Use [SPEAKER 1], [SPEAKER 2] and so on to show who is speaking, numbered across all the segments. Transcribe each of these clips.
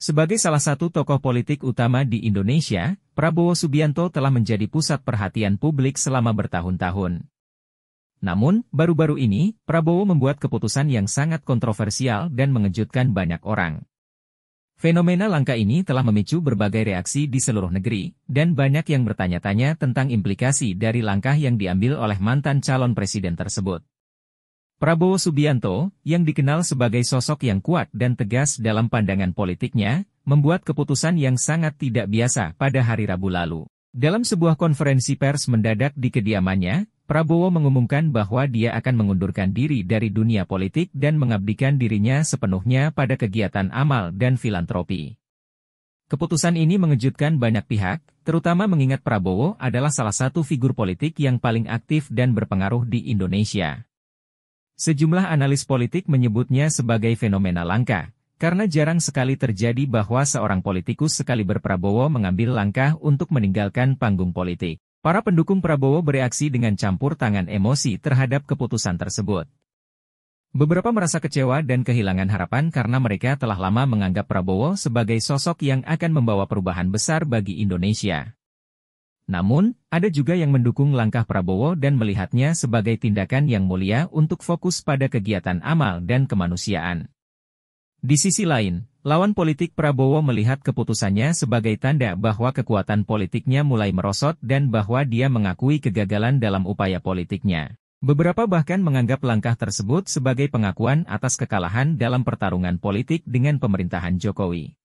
[SPEAKER 1] Sebagai salah satu tokoh politik utama di Indonesia, Prabowo Subianto telah menjadi pusat perhatian publik selama bertahun-tahun. Namun, baru-baru ini, Prabowo membuat keputusan yang sangat kontroversial dan mengejutkan banyak orang. Fenomena langka ini telah memicu berbagai reaksi di seluruh negeri, dan banyak yang bertanya-tanya tentang implikasi dari langkah yang diambil oleh mantan calon presiden tersebut. Prabowo Subianto, yang dikenal sebagai sosok yang kuat dan tegas dalam pandangan politiknya, membuat keputusan yang sangat tidak biasa pada hari Rabu lalu. Dalam sebuah konferensi pers mendadak di kediamannya, Prabowo mengumumkan bahwa dia akan mengundurkan diri dari dunia politik dan mengabdikan dirinya sepenuhnya pada kegiatan amal dan filantropi. Keputusan ini mengejutkan banyak pihak, terutama mengingat Prabowo adalah salah satu figur politik yang paling aktif dan berpengaruh di Indonesia. Sejumlah analis politik menyebutnya sebagai fenomena langka, karena jarang sekali terjadi bahwa seorang politikus sekaliber Prabowo mengambil langkah untuk meninggalkan panggung politik. Para pendukung Prabowo bereaksi dengan campur tangan emosi terhadap keputusan tersebut. Beberapa merasa kecewa dan kehilangan harapan karena mereka telah lama menganggap Prabowo sebagai sosok yang akan membawa perubahan besar bagi Indonesia. Namun, ada juga yang mendukung langkah Prabowo dan melihatnya sebagai tindakan yang mulia untuk fokus pada kegiatan amal dan kemanusiaan. Di sisi lain, lawan politik Prabowo melihat keputusannya sebagai tanda bahwa kekuatan politiknya mulai merosot dan bahwa dia mengakui kegagalan dalam upaya politiknya. Beberapa bahkan menganggap langkah tersebut sebagai pengakuan atas kekalahan dalam pertarungan politik dengan pemerintahan Jokowi.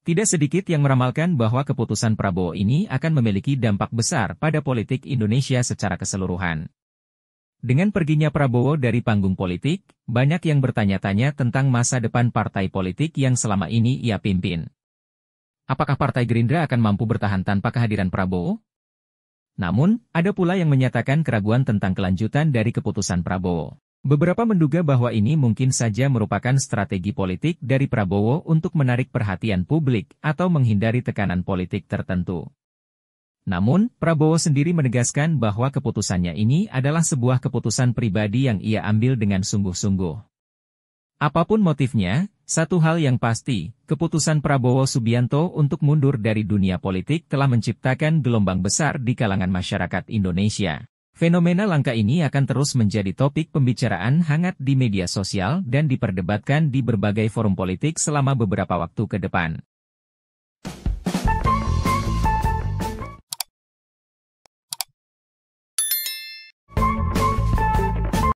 [SPEAKER 1] Tidak sedikit yang meramalkan bahwa keputusan Prabowo ini akan memiliki dampak besar pada politik Indonesia secara keseluruhan. Dengan perginya Prabowo dari panggung politik, banyak yang bertanya-tanya tentang masa depan partai politik yang selama ini ia pimpin. Apakah Partai Gerindra akan mampu bertahan tanpa kehadiran Prabowo? Namun, ada pula yang menyatakan keraguan tentang kelanjutan dari keputusan Prabowo. Beberapa menduga bahwa ini mungkin saja merupakan strategi politik dari Prabowo untuk menarik perhatian publik atau menghindari tekanan politik tertentu. Namun, Prabowo sendiri menegaskan bahwa keputusannya ini adalah sebuah keputusan pribadi yang ia ambil dengan sungguh-sungguh. Apapun motifnya, satu hal yang pasti, keputusan Prabowo Subianto untuk mundur dari dunia politik telah menciptakan gelombang besar di kalangan masyarakat Indonesia. Fenomena langka ini akan terus menjadi topik pembicaraan hangat di media sosial dan diperdebatkan di berbagai forum politik selama beberapa waktu ke depan.